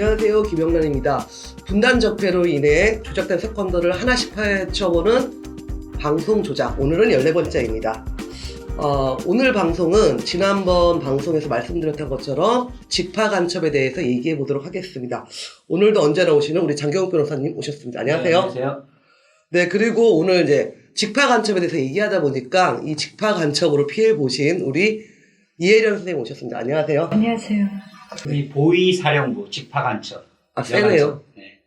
안녕하세요, 김영란입니다. 분단 적폐로 인해 조작된 사건들을 하나씩 파헤쳐보는 방송 조작, 오늘은 14번째입니다. 오늘 방송은 지난번 방송에서 말씀드렸던 것처럼 직파 간첩에 대해서 얘기해 보도록 하겠습니다. 오늘도 언제나 오시는 우리 장경욱 변호사님 오셨습니다. 안녕하세요. 네, 안녕하세요. 네, 그리고 오늘 이제 직파 간첩에 대해서 얘기하다 보니까 이 직파 간첩으로 피해 보신 우리 이혜련 선생님 오셨습니다. 안녕하세요. 안녕하세요. 우리 보위사령부 직파간첩. 세네요. 네.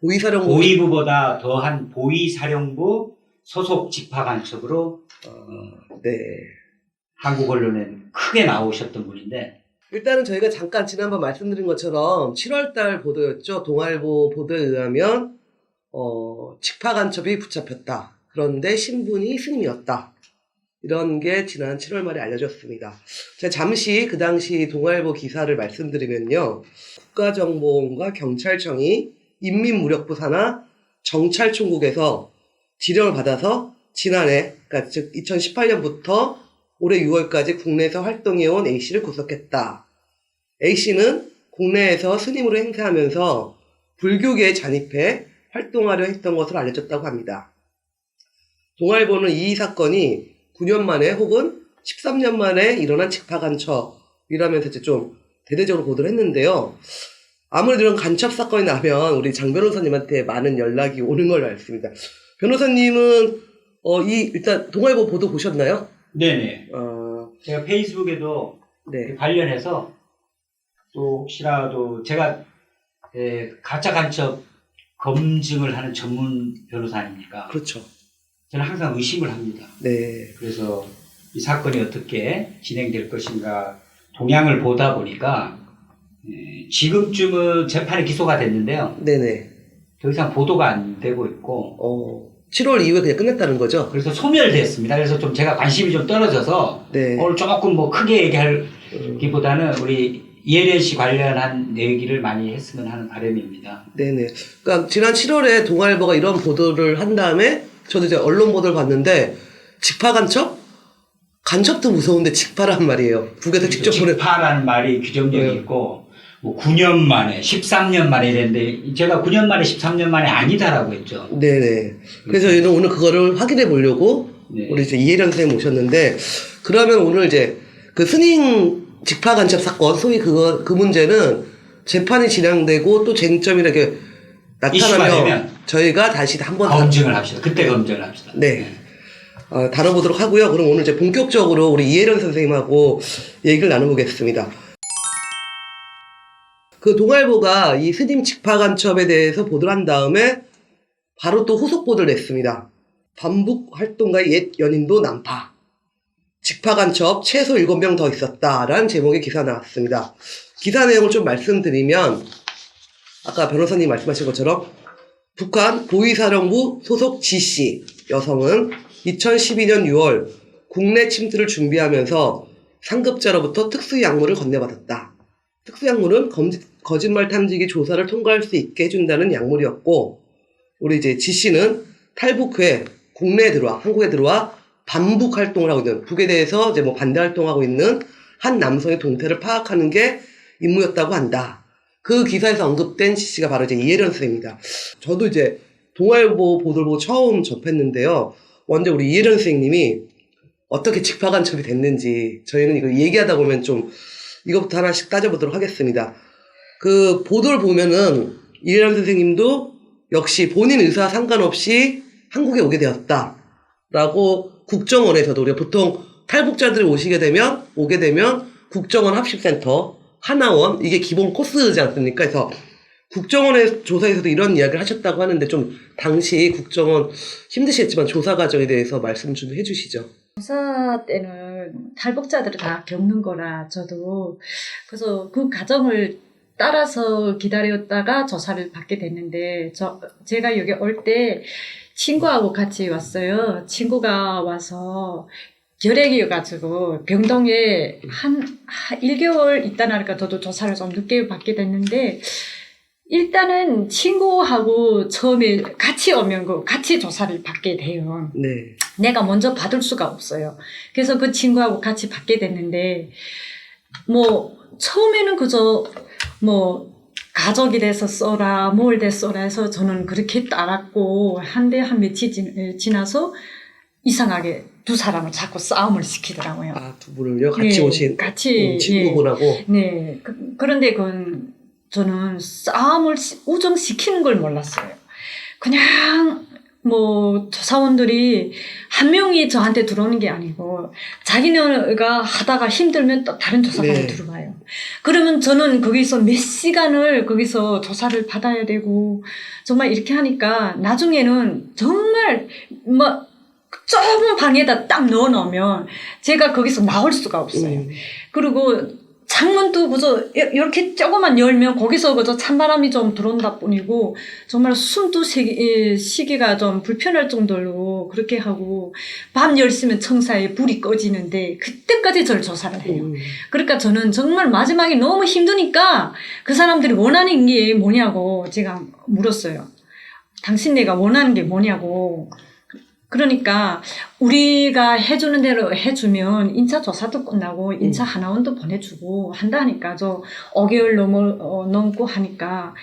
보위사령부. 보위부보다 더한 보위사령부 소속 직파간첩으로 네. 한국 언론에 크게 나오셨던 분인데, 일단은 저희가 잠깐 지난번 말씀드린 것처럼 7월달 보도였죠. 동아일보 보도에 의하면 직파 간첩이 붙잡혔다. 그런데 신분이 스님이었다. 이런 게 지난 7월 말에 알려졌습니다. 제가 잠시 그 당시 동아일보 기사를 말씀드리면요. 국가정보원과 경찰청이 인민무력부 산하 정찰총국에서 지령을 받아서 지난해, 그러니까 즉 2018년부터 올해 6월까지 국내에서 활동해온 A씨를 구속했다. A씨는 국내에서 스님으로 행세하면서 불교계에 잔입해 활동하려 했던 것으로 알려졌다고 합니다. 동아일보는 이 사건이 9년 만에 혹은 13년 만에 일어난 직파 간첩이라면서 이제 좀 대대적으로 보도를 했는데요. 아무래도 이런 간첩 사건이 나면 우리 장 변호사님한테 많은 연락이 오는 걸로 알습니다. 변호사님은 일단 동아일보 보도 보셨나요? 네네. 제가 페이스북에도 네. 관련해서 또 혹시라도 제가 가짜 간첩 검증을 하는 전문 변호사 아닙니까? 그렇죠. 저는 항상 의심을 합니다. 네. 그래서 이 사건이 어떻게 진행될 것인가 동향을 보다 보니까 지금쯤은 재판에 기소가 됐는데요. 네네. 더 이상 보도가 안 되고 있고 7월 이후에 그냥 끝냈다는 거죠? 그래서 소멸됐습니다. 그래서 좀 제가 관심이 좀 떨어져서 네. 오늘 조금 뭐 크게 얘기하기보다는 우리 이혜련 씨 관련한 얘기를 많이 했으면 하는 바람입니다. 네네. 그러니까 지난 7월에 동아일보가 이런 보도를 한 다음에 저도 이제 언론 보도를 봤는데 직파 간첩? 간첩도 무서운데 직파란 말이에요. 북에서 직접 보내. 직파라는 말이 규정력이 네. 있고 뭐 9년 만에 13년 만에 이랬는데 제가 9년 만에 13년 만에 아니다라고 했죠. 네네. 그래서 저희는 오늘 그거를 확인해 보려고 네. 우리 이제 이혜련 선생님 오셨는데, 그러면 오늘 이제 그 스님 직파 간첩 사건, 소위 그 문제는 재판이 진행되고 또 쟁점이 이렇게 이슈가 나타나면 되면 저희가 다시 한번 검증을 합시다. 그때 검증을 합시다. 네. 다뤄보도록 하고요. 그럼 오늘 이제 본격적으로 우리 이혜련 선생님하고 얘기를 나눠보겠습니다. 그 동아일보가 이 스님 직파 간첩에 대해서 보도를 한 다음에 바로 또 후속 보도를 냈습니다. 반북 활동가의 옛 연인도 난파. 직파 간첩 최소 7명 더 있었다라는 제목의 기사 나왔습니다. 기사 내용을 좀 말씀드리면 아까 변호사님 말씀하신 것처럼 북한 보위사령부 소속 G씨 여성은 2012년 6월 국내 침투를 준비하면서 상급자로부터 특수약물을 건네받았다. 특수약물은 거짓말 탐지기 조사를 통과할 수 있게 해준다는 약물이었고, 우리 이제 G씨는 탈북 후에 국내에 들어와, 한국에 들어와 반북 활동을 하고 있는, 북에 대해서 이제 뭐 반대 활동하고 있는 한 남성의 동태를 파악하는 게 임무였다고 한다. 그 기사에서 언급된 G씨가 바로 이제 이혜련 선생입니다. 저도 이제 동아일보 보도를 보고 처음 접했는데요. 먼저 우리 이혜련 선생님이 어떻게 직파 간첩이 됐는지 저희는 이거 얘기하다 보면 좀 이것부터 하나씩 따져보도록 하겠습니다. 그 보도를 보면은 이혜련 선생님도 역시 본인 의사와 상관없이 한국에 오게 되었다라고 국정원에서도, 우리가 보통 탈북자들이 오게 되면 국정원 합십센터, 하나원, 이게 기본 코스지 않습니까? 그래서 국정원의 조사에서도 이런 이야기를 하셨다고 하는데 좀 당시 국정원 힘드시겠지만 조사 과정에 대해서 말씀 좀 해주시죠. 조사 때는 탈북자들을 다 겪는 거라 저도 그래서 그 과정을 따라서 기다렸다가 조사를 받게 됐는데 제가 여기 올 때 친구하고 같이 왔어요. 친구가 와서 결핵이어가지고 병동에 한 1개월 있다 나니까 저도 조사를 좀 늦게 받게 됐는데, 일단은 친구하고 처음에 같이 오면 같이 조사를 받게 돼요. 네. 내가 먼저 받을 수가 없어요. 그래서 그 친구하고 같이 받게 됐는데, 뭐 처음에는 그저 뭐 가족이 돼서 써라, 뭘 돼 써라 해서 저는 그렇게 따랐고, 한 며칠 지나서 이상하게 두 사람을 자꾸 싸움을 시키더라고요. 아, 두 분을요? 같이 네, 오신 같이, 친구분하고? 네. 그런데 그건 저는 싸움을 우정시키는 걸 몰랐어요. 그냥 뭐 조사원들이 한 명이 저한테 들어오는 게 아니고 자기네가 하다가 힘들면 또 다른 조사관이 네. 들어와요. 그러면 저는 거기서 몇 시간을 거기서 조사를 받아야 되고 정말 이렇게 하니까 나중에는 정말 뭐 좁은 방에다 딱 넣어놓으면 제가 거기서 나올 수가 없어요. 그리고 창문도 그저 이렇게 조금만 열면 거기서 그저 찬바람이 좀 들어온다 뿐이고 정말 숨도 쉬기가 좀 불편할 정도로 그렇게 하고 밤 10시면 청사에 불이 꺼지는데 그때까지 저를 조사를 해요. 그러니까 저는 정말 마지막에 너무 힘드니까 그 사람들이 원하는 게 뭐냐고 제가 물었어요. 당신네가 원하는 게 뭐냐고. 그러니까 우리가 해주는 대로 해주면 인차 조사도 끝나고 인차 하나원도 보내주고 한다니까 저 5개월 넘고 하니까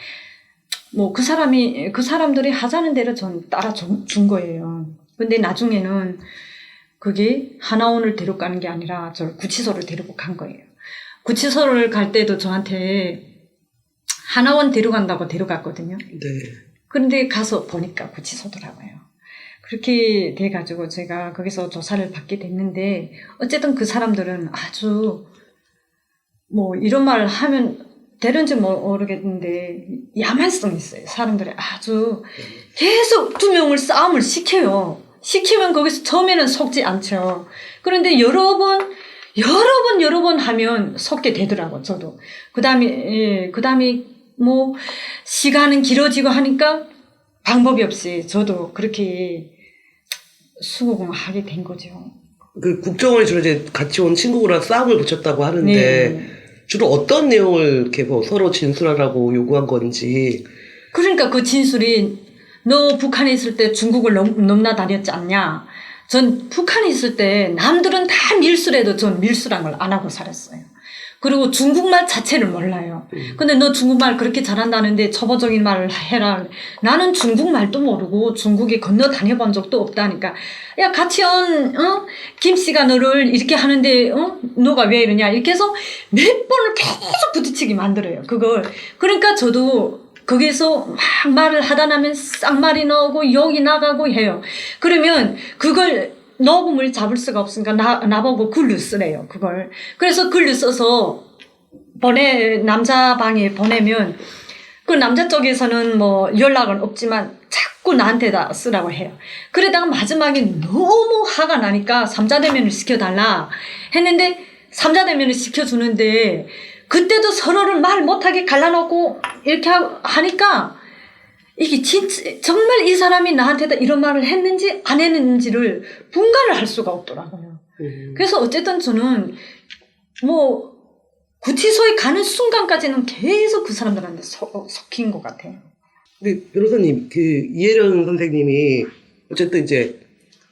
뭐 그 사람들이 하자는 대로 전 따라 준 거예요. 근데 나중에는 그게 하나원을 데려가는 게 아니라 저 구치소를 데리고 간 거예요. 구치소를 갈 때도 저한테 하나원 데려간다고 데려갔거든요. 네. 그런데 가서 보니까 구치소더라고요. 그렇게 돼가지고 제가 거기서 조사를 받게 됐는데 어쨌든 그 사람들은 아주 뭐 이런 말을 하면 되는지 모르겠는데 야만성이 있어요. 사람들이 아주 계속 두 명을 싸움을 시켜요. 시키면 거기서 처음에는 속지 않죠. 그런데 여러 번 하면 속게 되더라고 저도. 그다음에 뭐 시간은 길어지고 하니까 방법이 없이 저도 그렇게 수긍을 하게 된 거죠. 그 국정원에 주로 이제 같이 온 친구랑 싸움을 붙였다고 하는데 네. 주로 어떤 내용을 이렇게 뭐 서로 진술하라고 요구한 건지. 그러니까 그 진술이 너 북한에 있을 때 중국을 넘나다녔지 않냐. 전 북한에 있을 때 남들은 다 밀수래도 전 밀수란 걸 안 하고 살았어요. 그리고 중국말 자체를 몰라요. 근데 너 중국말 그렇게 잘한다는데 초보적인 말을 해라. 나는 중국말도 모르고 중국에 건너 다녀본 적도 없다니까. 야, 같이 온, 김씨가 너를 이렇게 하는데, 너가 왜 이러냐. 이렇게 해서 몇 번을 계속 부딪히게 만들어요. 그걸. 그러니까 저도 거기서 막 말을 하다 나면 쌍말이 나오고 욕이 나가고 해요. 그러면 그걸 녹음을 잡을 수가 없으니까 나보고 글로 쓰래요, 그걸. 그래서 글로 써서 남자 방에 보내면 그 남자 쪽에서는 뭐 연락은 없지만 자꾸 나한테다 쓰라고 해요. 그러다가 마지막에 너무 화가 나니까 삼자대면을 시켜달라 했는데 삼자대면을 시켜주는데 그때도 서로를 말 못하게 갈라놓고 이렇게 하니까 이게 진짜 정말 이 사람이 나한테다 이런 말을 했는지 안 했는지를 분간을 할 수가 없더라고요. 그래서 어쨌든 저는 뭐 구치소에 가는 순간까지는 계속 그 사람들한테 섞인 것 같아요. 근데 변호사님, 그 이혜련 선생님이 어쨌든 이제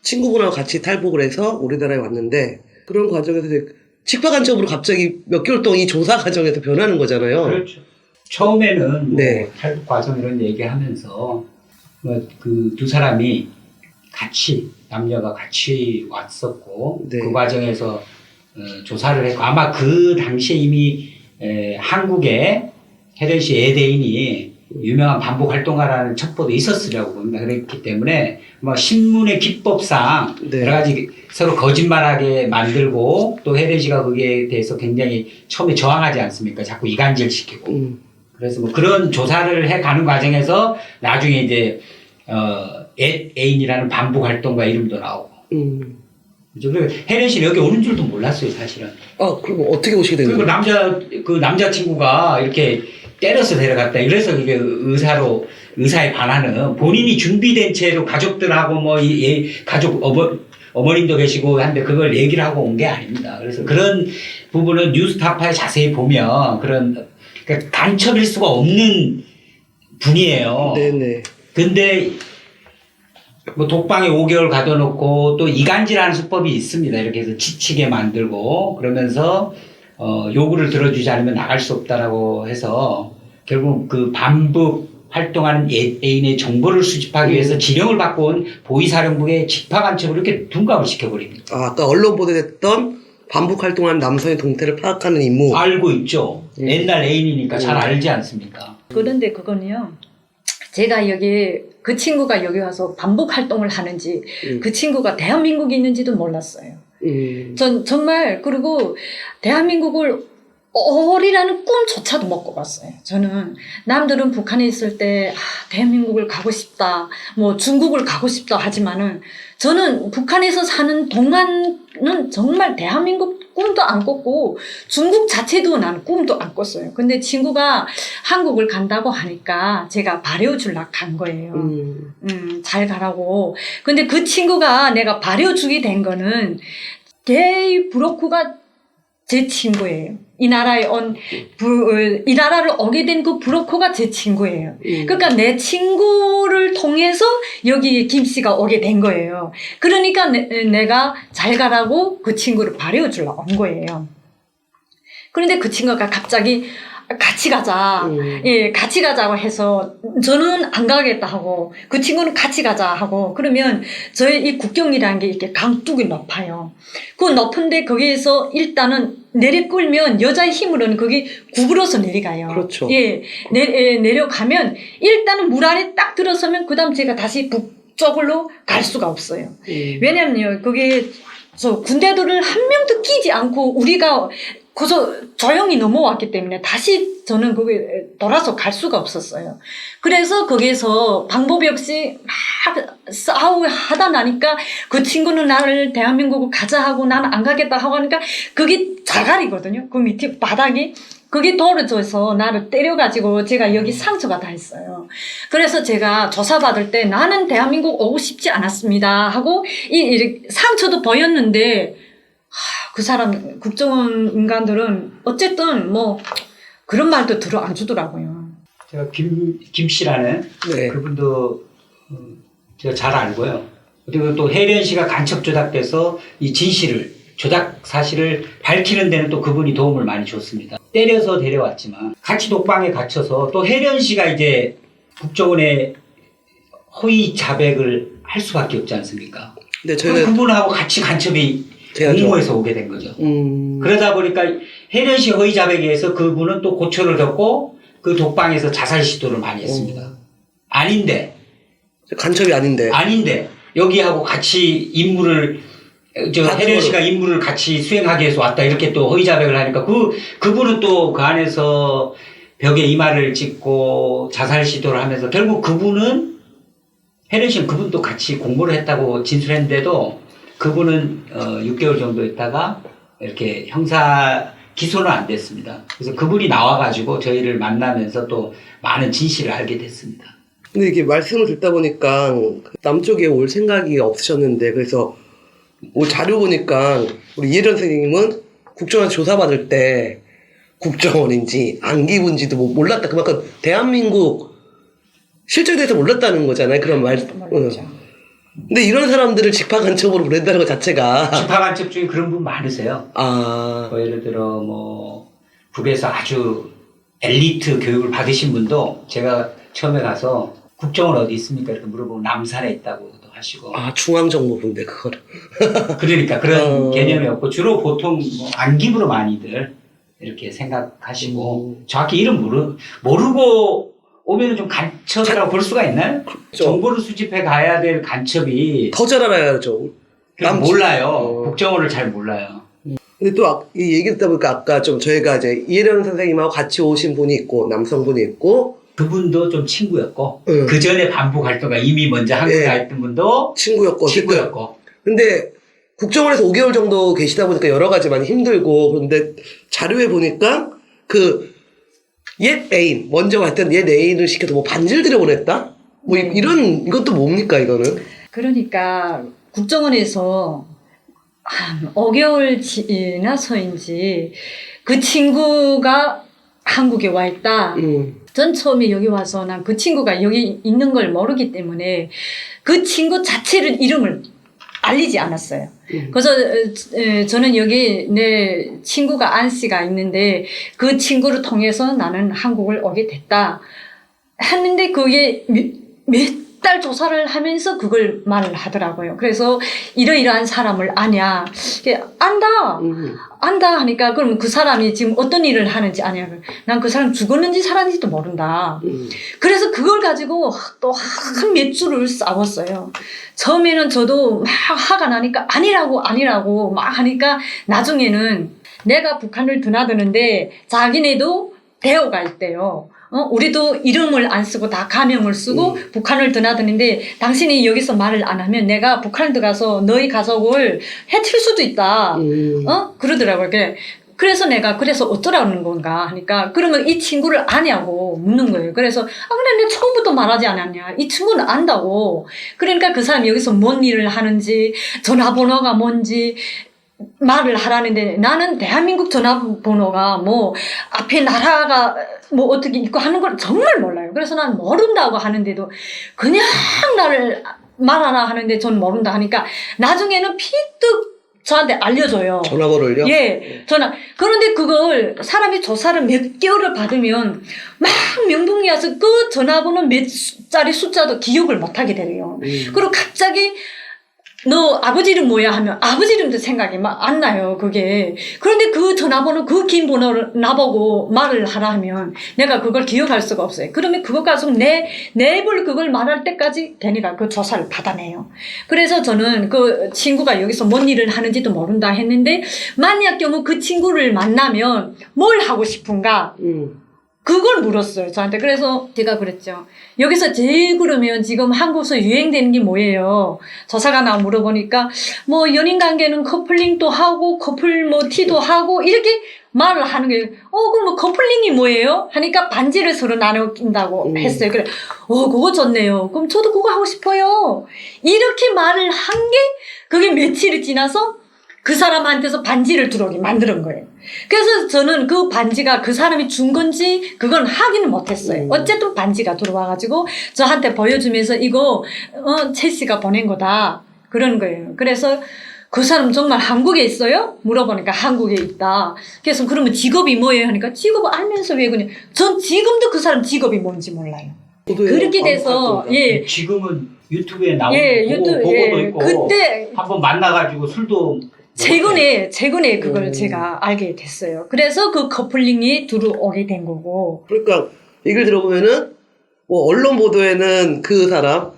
친구분하고 같이 탈북을 해서 우리나라에 왔는데 그런 과정에서 이제 직파간첩으로 갑자기 몇 개월 동안 이 조사 과정에서 변하는 거잖아요. 그렇죠. 처음에는 뭐 네. 탈북 과정 이런 얘기하면서 그 두 사람이 남녀가 같이 왔었고 네. 그 과정에서 조사를 했고 아마 그 당시에 이미 한국에 혜련 씨 애대인이 유명한 반북 활동가라는 첩보도 있었으려고 봅니다. 그렇기 때문에 뭐 신문의 기법상 네. 여러 가지 서로 거짓말하게 만들고 또 혜련 씨가 거기에 대해서 굉장히 처음에 저항하지 않습니까? 자꾸 이간질 시키고. 그래서 뭐 그런 조사를 해 가는 과정에서 나중에 이제 애인이라는 반북 활동가 이름도 나오고. 그죠? 그리고 혜련 씨는 여기 오는 줄도 몰랐어요, 사실은. 그럼 어떻게 오시게 된 그리고 거예요? 그 남자친구가 이렇게 때려서 데려갔다. 이래서 이게 의사에 반하는 본인이 준비된 채로 가족들하고 뭐, 가족, 어머님도 계시고 한데 그걸 얘기를 하고 온 게 아닙니다. 그래서 그런 부분은 뉴스타파에 자세히 보면 그러니까 간첩일 수가 없는 분이에요. 네네. 근데 뭐 독방에 5개월 가둬놓고 또 이간질하는 수법이 있습니다. 이렇게 해서 지치게 만들고 그러면서 요구를 들어주지 않으면 나갈 수 없다라고 해서 결국 그 반북 활동하는 옛 애인의 정보를 수집하기 위해서 지령을 받고 온 보위사령부의 직파간첩을 이렇게 둔갑을 시켜버립니다. 아까 언론 보도됐던 반북 활동하는 남성의 동태를 파악하는 임무. 알고 있죠. 옛날 애인이니까 잘 알지 않습니까? 그런데 그거는요. 제가 여기 그 친구가 여기 와서 반북 활동을 하는지 그 친구가 대한민국에 있는지도 몰랐어요. 전 정말 그리고 대한민국을 어리라는 꿈조차도 못 꿔봤어요. 저는 남들은 북한에 있을 때 대한민국을 가고 싶다, 뭐 중국을 가고 싶다 하지만은 저는 북한에서 사는 동안은 정말 대한민국 꿈도 안 꿨고 중국 자체도 난 꿈도 안 꿨어요. 근데 친구가 한국을 간다고 하니까 제가 발효주려고 간 거예요. 잘 가라고. 근데 그 친구가 내가 발효주게 된 거는 게이 브로커가 제 친구예요. 이 나라를 오게 된 그 브로커가 제 친구예요. 그러니까 내 친구를 통해서 여기 김 씨가 오게 된 거예요. 그러니까 내가 잘 가라고 그 친구를 발효주려고 온 거예요. 그런데 그 친구가 갑자기 같이 가자. 예, 같이 가자고 해서 저는 안 가겠다 하고 그 친구는 같이 가자 하고 그러면 저희 이 국경이라는 게 이렇게 강둑이 높아요. 그 높은데 거기에서 일단은 내려 끌면 여자의 힘으로는 거기 구부러서 내려가요. 그렇죠. 예, 내려가면 일단은 물 안에 딱 들어서면 그다음 제가 다시 북쪽으로 갈 수가 없어요. 왜냐면요, 거기 저 군대들을 한 명도 끼지 않고 우리가 그래서 조용히 넘어왔기 때문에 다시 저는 거기 돌아서 갈 수가 없었어요. 그래서 거기에서 방법이 없이 막 싸우고 하다 나니까 그 친구는 나를 대한민국을 가자 하고 나는 안 가겠다 하고 하니까 그게 자갈이거든요. 그 밑에 바닥이. 그게 떨어져서 나를 때려가지고 제가 여기 상처가 다 있어요. 그래서 제가 조사받을 때 나는 대한민국 오고 싶지 않았습니다 하고 이 상처도 보였는데 그 사람 국정원 인간들은 어쨌든 뭐 그런 말도 들어 안 주더라고요. 제가 김 씨라는 네. 그분도 제가 잘 알고요. 그리고 또 혜련 씨가 간첩 조작돼서 이 진실을 조작 사실을 밝히는 데는 또 그분이 도움을 많이 줬습니다. 때려서 데려왔지만 같이 독방에 갇혀서 또 혜련 씨가 이제 국정원에 허위 자백을 할 수밖에 없지 않습니까? 근데 저희가 그분하고 같이 간첩이 공모해서 오게 된 거죠. 그러다 보니까 혜련 씨 허위 자백에 의해서 그분은 또 고초를 겪고 그 독방에서 자살 시도를 많이 했습니다. 아닌데 간첩이 아닌데 여기하고 같이 임무를 혜련 씨가 임무를 같이 수행하기 위해서 왔다 이렇게 또 허위 자백을 하니까 그분은 또 그 안에서 벽에 이마를 찍고 자살 시도를 하면서 결국 그분은 혜련 씨는 그분도 같이 공모를 했다고 진술했는데도 그분은 6개월 정도 있다가 이렇게 형사 기소는 안 됐습니다. 그래서 그분이 나와가지고 저희를 만나면서 또 많은 진실을 알게 됐습니다. 근데 이게 말씀을 듣다 보니까 남쪽에 올 생각이 없으셨는데 그래서 뭐 자료 보니까 우리 이혜련 선생님은 국정원 조사받을 때 국정원인지 안기부인지도 뭐 몰랐다. 그만큼 대한민국 실제에 대해서 몰랐다는 거잖아요. 그런 말. 근데 이런 사람들을 직파간첩으로 보낸다는 것 자체가 직파간첩 중에 그런 분 많으세요. 아, 예를 들어 뭐 북에서 아주 엘리트 교육을 받으신 분도 제가 처음에 가서 국정원 어디 있습니까? 이렇게 물어보고 남산에 있다고도 하시고. 아 중앙정보부인데 그거를. 그러니까 그런 개념이 없고 주로 보통 뭐 안기부로 많이들 이렇게 생각하시고 정확히 이름 모르고 오면은 좀 간첩이라고 볼 수가 있나요? 그렇죠. 정보를 수집해 가야 될 간첩이 더 잘 알아야죠. 몰라요. 국정원을 잘 몰라요. 근데 또 이 얘기 듣다 보니까 아까 좀 저희가 이제 이혜련 선생님하고 같이 오신 분이 있고 남성분이 있고 그분도 좀 친구였고 그 전에 반북 활동가 이미 먼저 한국에 가 있던 분도 친구였고. 근데 국정원에서 5개월 정도 계시다 보니까 여러 가지 많이 힘들고 그런데 자료에 보니까 그 옛 애인 먼저 갔던 옛 애인을 시켜서 뭐 반지를 들여보냈다? 뭐 이것도 뭡니까 이거는? 그러니까 국정원에서 한 5개월 지나서인지 그 친구가 한국에 와 있다. 전 처음에 여기 와서 난 그 친구가 여기 있는 걸 모르기 때문에 그 친구 자체를 이름을 알리지 않았어요. 그래서 저는 여기 내 친구가 안 씨가 있는데 그 친구를 통해서 나는 한국을 오게 됐다 했는데 그게 몇 달 조사를 하면서 그걸 말을 하더라고요. 그래서 이러이러한 사람을 아냐. 안다 하니까 그럼 그 사람이 지금 어떤 일을 하는지 아냐. 난 그 사람 죽었는지 살았는지도 모른다. 그래서 그걸 가지고 또 한 몇 주를 싸웠어요. 처음에는 저도 막 화가 나니까 아니라고 막 하니까 나중에는 내가 북한을 드나드는데 자기네도 대어가 있대요. 우리도 이름을 안 쓰고 다 가명을 쓰고 북한을 드나드는데 당신이 여기서 말을 안 하면 내가 북한을 들어가서 너희 가족을 해칠 수도 있다. 그러더라고요. 그래서 내가 그래서 어쩌라는 건가 하니까 그러면 이 친구를 아냐고 묻는 거예요. 그래서 근데 내가 처음부터 말하지 않았냐. 이 친구는 안다고. 그러니까 그 사람이 여기서 뭔 일을 하는지 전화번호가 뭔지 말을 하라는데 나는 대한민국 전화번호가 뭐 앞에 나라가 뭐 어떻게 있고 하는 걸 정말 몰라요. 그래서 난 모른다고 하는데도 그냥 나를 말하라 하는데 전 모른다 하니까 나중에는 피뜩 저한테 알려줘요. 전화번호를요? 예, 전화. 그런데 그걸 사람이 조사를 몇 개월을 받으면 막 명분이 와서 그 전화번호 몇 자리 숫자도 기억을 못하게 되네요. 그리고 갑자기 너 아버지 이름 뭐야 하면 아버지 이름도 생각이 막 안 나요, 그게. 그런데 그 전화번호, 그 긴 번호를 나보고 말을 하라 하면 내가 그걸 기억할 수가 없어요. 그러면 그거 가서 내볼 그걸 말할 때까지 걔네가 그 조사를 받아내요. 그래서 저는 그 친구가 여기서 뭔 일을 하는지도 모른다 했는데 만약 경우 그 친구를 만나면 뭘 하고 싶은가? 그걸 물었어요, 저한테. 그래서 제가 그랬죠. 여기서 제일 그러면 지금 한국에서 유행되는 게 뭐예요? 조사가 나 물어보니까 뭐 연인 관계는 커플링도 하고 커플 뭐 티도 하고 이렇게 말을 하는 거예요. 그럼 뭐 커플링이 뭐예요? 하니까 반지를 서로 나눠 낀다고 했어요. 그래, 그거 좋네요. 그럼 저도 그거 하고 싶어요. 이렇게 말을 한 게 그게 며칠이 지나서 그 사람한테서 반지를 들어오게 만드는 거예요. 그래서 저는 그 반지가 그 사람이 준 건지 그건 확인을 못했어요. 어쨌든 반지가 들어와가지고 저한테 보여주면서 이거 채 씨가 보낸 거다 그런 거예요. 그래서 그 사람 정말 한국에 있어요? 물어보니까 한국에 있다. 그래서 그러면 직업이 뭐예요? 하니까 직업을 알면서 왜 그냥 전 지금도 그 사람 직업이 뭔지 몰라요. 그렇게 돼서 예 지금은 유튜브에 나오고 유튜브 보고도 있고 그때 한번 만나가지고 술도 최근에 그걸 제가 알게 됐어요. 그래서 그 커플링이 들어오게 된 거고. 그러니까 얘기를 들어보면은 뭐 언론 보도에는 그 사람,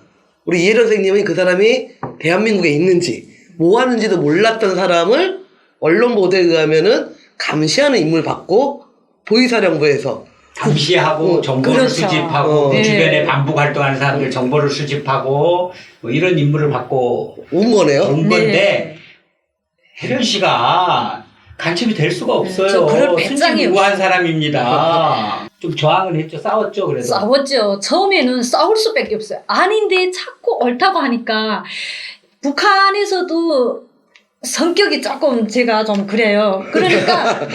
우리 이혜련 선생님은 그 사람이 대한민국에 있는지 뭐 하는지도 몰랐던 사람을 언론 보도에 의하면은 감시하는 임무를 받고 보이사령부에서 감시하고 정보를 그렇죠. 수집하고 그 네. 주변에 반북 활동하는 사람들 정보를 수집하고 뭐 이런 임무를 받고 온 거네요. 온 건데 네. 혜련 씨가 간첩이 될 수가 없어요. 저 그럴 배짱이 순진무구한 사람입니다. 좀 저항을 했죠. 싸웠죠. 그래도. 싸웠죠. 처음에는 싸울 수밖에 없어요. 아닌데 자꾸 옳다고 하니까 북한에서도 성격이 조금 제가 좀 그래요. 그러니까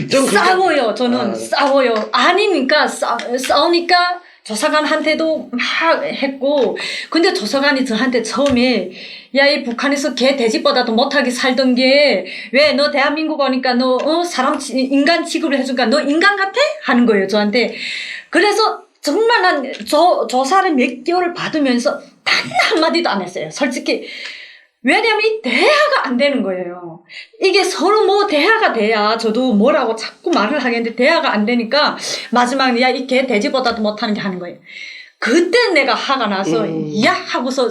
좀 싸워요. 저는 싸워요. 아니니까 싸우니까 조사관한테도 막 했고, 근데 조사관이 저한테 처음에 야, 이 북한에서 개 돼지보다도 못하게 살던 게 왜 너 대한민국 오니까 너 사람 인간 취급을 해줄까? 너 인간 같아? 하는 거예요, 저한테. 그래서 정말 난 조사를 몇 개월을 받으면서 단 한마디도 안 했어요, 솔직히. 왜냐면 이 대화가 안 되는 거예요. 이게 서로 뭐 대화가 돼야 저도 뭐라고 자꾸 말을 하겠는데 대화가 안 되니까 마지막에 야, 이 개 돼지보다도 못하는 게 하는 거예요. 그때 내가 화가 나서 야 하고서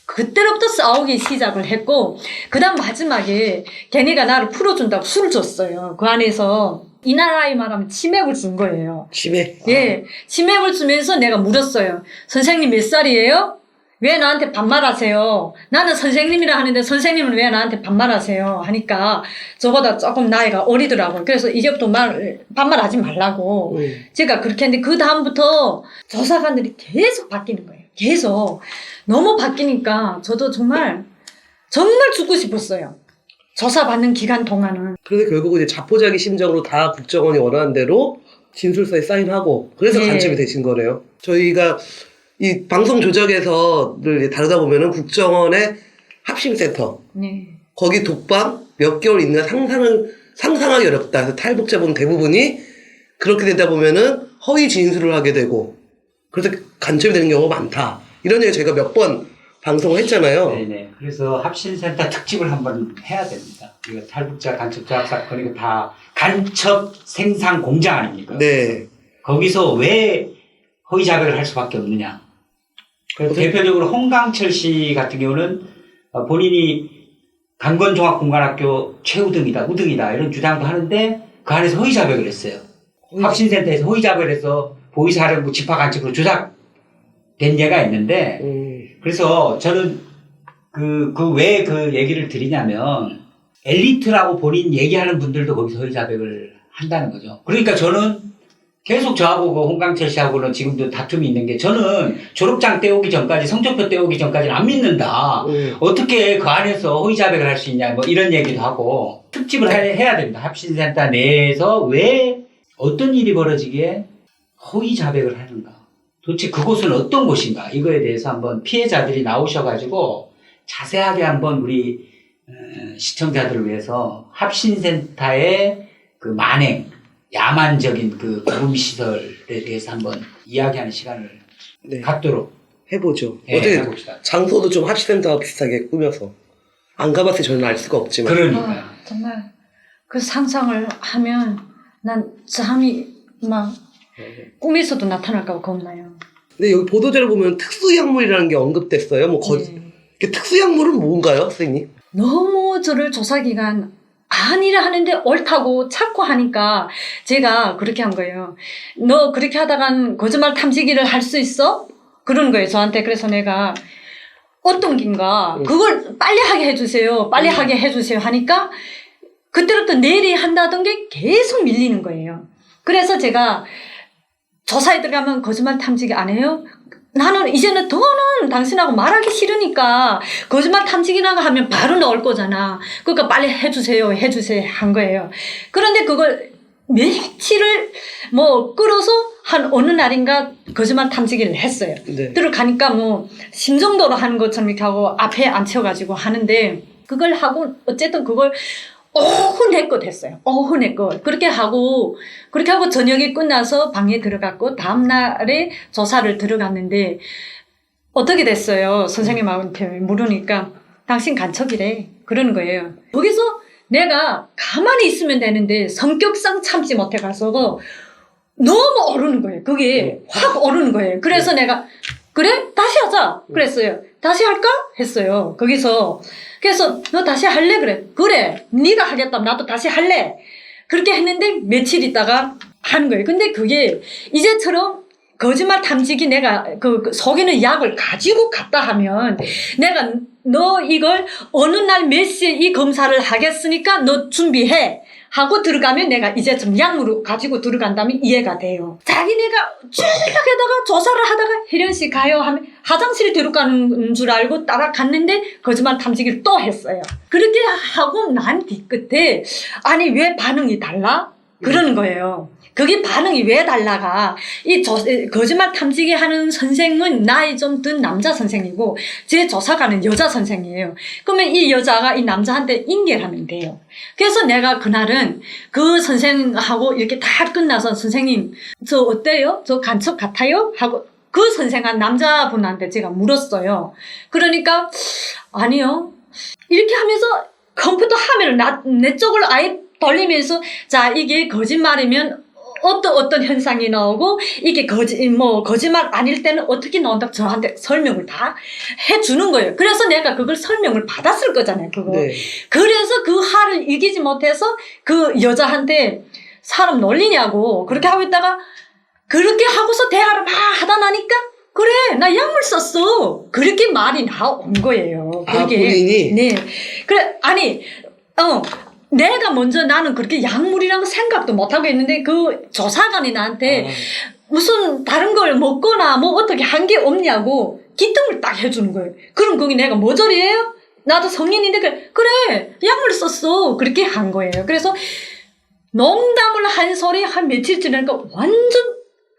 그때로부터 싸우기 시작을 했고, 그 다음 마지막에 걔네가 나를 풀어준다고 술을 줬어요. 그 안에서 이 나라의 말하면 치맥을 준 거예요. 치맥. 예, 치맥을 주면서 내가 물었어요. 선생님 몇 살이에요? 왜 나한테 반말하세요? 나는 선생님이라 하는데 선생님은 왜 나한테 반말하세요? 하니까 저보다 조금 나이가 어리더라고요. 그래서 이제부터 반말하지 말라고 제가 그렇게 했는데 그 다음부터 조사관들이 계속 바뀌는 거예요. 계속 너무 바뀌니까 저도 정말 죽고 싶었어요. 조사받는 기간 동안은. 그래서 결국 이제 자포자기 심정으로 다 국정원이 원하는 대로 진술서에 사인하고 그래서 네. 간첩이 되신 거네요. 저희가 이 방송 조작에서 늘 다루다 보면은 국정원의 합심센터. 네. 거기 독방 몇 개월 있느냐 상상하기 어렵다. 그래서 탈북자분 대부분이 그렇게 되다 보면은 허위 진술을 하게 되고 그래서 간첩이 되는 경우가 많다. 이런 얘기 제가 몇 번 방송을 했잖아요. 네네. 그래서 합신센터 특집을 한번 해야 됩니다. 이거 탈북자 간첩 조합 사건 이거 다 간첩 생산 공장 아닙니까? 네. 거기서 왜 허위 자백을 할 수밖에 없느냐. 그래서 대표적으로 홍강철 씨 같은 경우는 본인이 강건종합공관학교 최우등이다, 우등이다 이런 주장도 하는데 그 안에서 허위 자백을 했어요. 합신센터에서 허위 자백을 해서 보이사령부 집합간첩으로 조작된 예가 있는데 그래서 저는 왜 그 얘기를 드리냐면 엘리트라고 본인 얘기하는 분들도 거기서 허위 자백을 한다는 거죠. 그러니까 저는 계속 저하고 그 홍강철 씨하고는 지금도 다툼이 있는 게 저는 졸업장 떼오기 전까지 성적표 떼오기 전까지는 안 믿는다. 어떻게 그 안에서 허위 자백을 할 수 있냐 뭐 이런 얘기도 하고 특집을 해야 됩니다. 합신센터 내에서 왜 어떤 일이 벌어지기에 허위 자백을 하는가. 도대체 그곳은 어떤 곳인가. 이거에 대해서 한번 피해자들이 나오셔가지고 자세하게 한번 우리 시청자들을 위해서 합신센터의 그 만행 야만적인 그 구금시설에 대해서 한번 이야기하는 시간을 네. 갖도록 해보죠. 예, 어떻게 해봅시다. 장소도 좀 합시센터와 비슷하게 꾸며서 안 가봤을 때 저는 알 수가 없지만 그러니까요. 정말 그 상상을 하면 난 잠이 막 꿈에서도 나타날까 봐 겁나요. 근데 여기 보도자료 보면 특수약물이라는 게 언급됐어요. 뭐 네. 특수약물은 뭔가요, 선생님? 너무 저를 조사기간 아니라 하는데 옳다고 찾고 하니까 제가 그렇게 한 거예요. 너 그렇게 하다간 거짓말 탐지기를 할 수 있어? 그러는 거예요, 저한테. 그래서 내가 어떤 긴가 그걸 빨리 하게 해주세요. 빨리 하게 해주세요 하니까 그때부터 내일이 한다던 게 계속 밀리는 거예요. 그래서 제가 조사에 들어가면 거짓말 탐지기 안 해요? 나는 이제는 더는 당신하고 말하기 싫으니까 거짓말 탐지기라고 하면 바로 넣을 거잖아. 그러니까 빨리 해주세요 한 거예요. 그런데 그걸 며칠을 뭐 끌어서 한 어느 날인가 거짓말 탐지기를 했어요. 네. 들어가니까 뭐 심정도로 하는 것처럼 이렇게 하고 앞에 앉혀가지고 하는데 그걸 하고 어쨌든 그걸 오후 내껏 했어요. 오후 내껏. 그렇게 하고 저녁이 끝나서 방에 들어갔고 다음날에 조사를 들어갔는데 어떻게 됐어요? 선생님한테 물으니까 당신 간첩이래. 그러는 거예요. 거기서 내가 가만히 있으면 되는데 성격상 참지 못해가서 너무 오르는 거예요. 그게 확 오르는 거예요. 그래서 내가 그래? 다시 하자. 그랬어요. 다시 할까? 했어요. 거기서. 그래서 너 다시 할래? 그래. 네가 하겠다면 나도 다시 할래. 그렇게 했는데 며칠 있다가 하는 거예요. 근데 그게 이제처럼 거짓말 탐지기 내가 그 속이는 약을 가지고 갔다 하면 내가 너 이걸 어느 날 몇 시에 이 검사를 하겠으니까 너 준비해. 하고 들어가면 내가 이제 좀 약물을 가지고 들어간다면 이해가 돼요. 자기네가 쭉 하다가 조사를 하다가 혜련 씨 가요 하면 화장실에 데려가는 줄 알고 따라갔는데 거짓말 탐지기를 또 했어요. 그렇게 하고 난 뒤끝에 아니 왜 반응이 달라? 그러는 거예요. 그게 반응이 왜 달라가 거짓말 탐지기 하는 선생은 나이 좀 든 남자 선생이고 제 조사관은 여자 선생이에요. 그러면 이 여자가 이 남자한테 인계하면 돼요. 그래서 내가 그날은 그 선생하고 이렇게 다 끝나서 선생님 저 어때요? 저 간첩 같아요? 하고 그 선생한 남자분한테 제가 물었어요. 그러니까 아니요. 이렇게 하면서 컴퓨터 화면을 내 쪽으로 아예 돌리면서 자 이게 거짓말이면 어떤 현상이 나오고 이게 거짓말 아닐 때는 어떻게 나온다고 저한테 설명을 다 해주는 거예요. 그래서 내가 그걸 설명을 받았을 거잖아요. 그거. 네. 그래서 그 화를 이기지 못해서 그 여자한테 사람 놀리냐고 그렇게 하고 있다가 그렇게 하고서 대화를 막 하다 나니까 그래 나 약물 썼어. 그렇게 말이 나온 거예요. 아, 본인이? 네. 그래 아니 내가 먼저 나는 그렇게 약물이라고 생각도 못하고 있는데 그 조사관이 나한테 무슨 다른 걸 먹거나 뭐 어떻게 한 게 없냐고 기뜸을 딱 해주는 거예요. 그럼 거기 내가 모조리예요? 나도 성인인데 그래 약물 썼어. 그렇게 한 거예요. 그래서 농담을 한 소리 한 며칠 지나니까 완전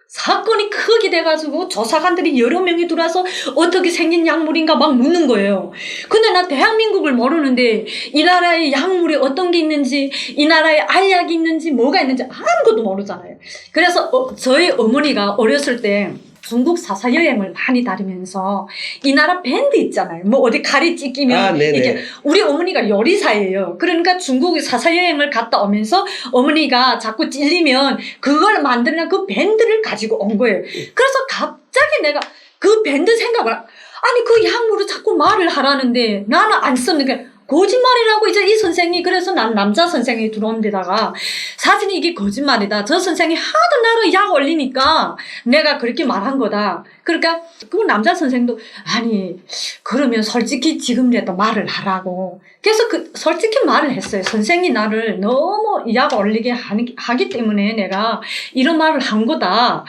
사건이 크게 돼가지고 조사관들이 여러 명이 들어와서 어떻게 생긴 약물인가 막 묻는 거예요. 근데 나 대한민국을 모르는데 이 나라에 약물이 어떤 게 있는지, 이 나라에 알약이 있는지, 뭐가 있는지 아무것도 모르잖아요. 그래서 저희 어머니가 어렸을 때 중국 사사 여행을 많이 다니면서 이 나라 밴드 있잖아요. 뭐 어디 칼이 찢기면 네네. 이게 우리 어머니가 요리사예요. 그러니까 중국 사사 여행을 갔다 오면서 어머니가 자꾸 찔리면 그걸 만드는 그 밴드를 가지고 온 거예요. 그래서 갑자기 내가 그 밴드 생각을 아니 그 약물을 자꾸 말을 하라는데 나는 안 썼는데 거짓말이라고 이제 이 선생이 그래서 난 남자 선생이 들어온 데다가 사진이 이게 거짓말이다. 저 선생이 하도 나를 약 올리니까 내가 그렇게 말한 거다. 그러니까 그 남자 선생도 아니 그러면 솔직히 지금이라도 말을 하라고. 그래서 솔직히 말을 했어요. 선생이 나를 너무 약 올리게 하기 때문에 내가 이런 말을 한 거다.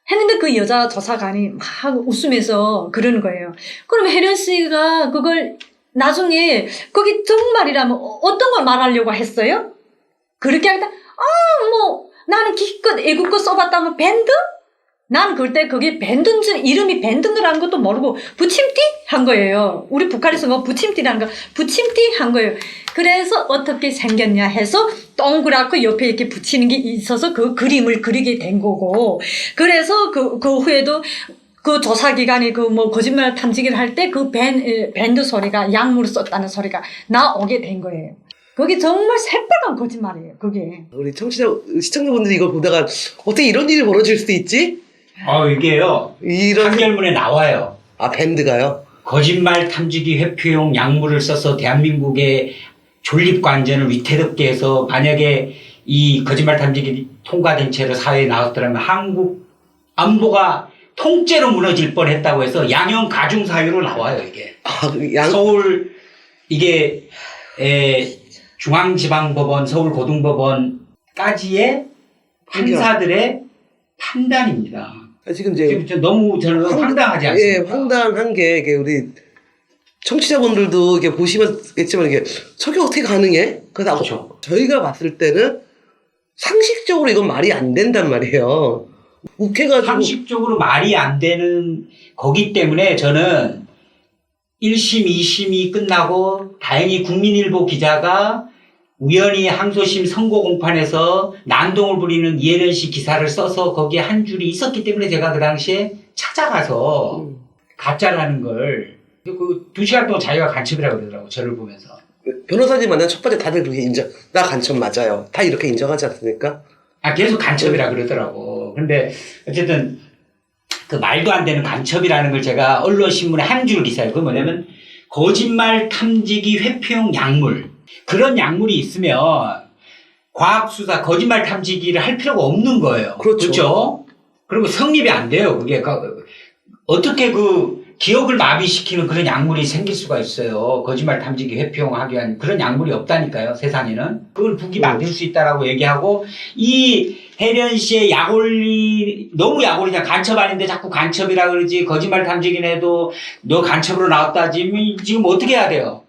했는데 그 여자 조사관이 막 웃으면서 그러는 거예요. 그럼 혜련 씨가 그걸 나중에 거기 정말이라면 어떤 걸 말하려고 했어요? 그렇게 하겠다. 뭐 나는 기껏 애국거 써봤다면 밴드? 난 그때 그게 밴드인지 이름이 밴드라는 것도 모르고 부침띠 한 거예요. 우리 북한에서 뭐 부침띠라는 거 부침띠 한 거예요. 그래서 어떻게 생겼냐 해서 동그랗고 옆에 이렇게 붙이는 게 있어서 그 그림을 그리게 된 거고. 그래서 그 후에도 그 조사기관이 그 뭐 거짓말 탐지기를 할 때 그 밴드 소리가 약물을 썼다는 소리가 나오게 된 거예요. 그게 정말 새빨간 거짓말이에요, 그게. 우리 시청자분들이 이걸 보다가 어떻게 이런 일이 벌어질 수 있지? 이게요. 이런 판결문에 나와요. 밴드가요? 거짓말 탐지기 회피용 약물을 써서 대한민국의 존립과 안전을 위태롭게 해서 만약에 이 거짓말 탐지기 통과된 채로 사회에 나왔더라면 한국 안보가 통째로 무너질 뻔했다고 해서 양형 가중 사유로 나와요 이게. 서울 이게 중앙지방법원, 서울고등법원까지의 판사들의 판단입니다. 지금 이제 너무 저는 황당하지 않습니까? 예, 황당한 게 이게 우리 청취자분들도 이게 보시면겠지만 이게 저게 어떻게 가능해? 그래서 그렇죠. 저희가 봤을 때는 상식적으로 이건 말이 안 된단 말이에요. 욱해가지고 상식적으로 말이 안 되는 거기 때문에 저는 1심, 2심이 끝나고 다행히 국민일보 기자가 우연히 항소심 선고 공판에서 난동을 부리는 이혜련 씨 기사를 써서 거기에 한 줄이 있었기 때문에 제가 그 당시에 찾아가서 가짜라는 걸 그 2시간 동안 자기가 간첩이라고 그러더라고 저를 보면서. 변호사님 만난 첫 번째 다들 그렇게 나 간첩 맞아요. 다 이렇게 인정하지 않습니까? 계속 간첩이라 그러더라고. 근데 어쨌든 그 말도 안 되는 간첩이라는 걸 제가 언론신문에 한 줄 기사예요. 그게 뭐냐면 거짓말 탐지기 회피용 약물. 그런 약물이 있으면 과학수사 거짓말 탐지기를 할 필요가 없는 거예요. 그렇죠. 그리고 성립이 안 돼요. 그게 어떻게 그 기억을 마비시키는 그런 약물이 생길 수가 있어요. 거짓말 탐지기 회피용 하기 위한 그런 약물이 없다니까요. 세상에는. 그걸 북이 만들 수 있다라고 얘기하고 이 혜련 씨의 너무 약올리냐. 간첩 아닌데 자꾸 간첩이라 그러지. 거짓말 탐지기는 해도 너 간첩으로 나왔다지. 지금 어떻게 해야 돼요?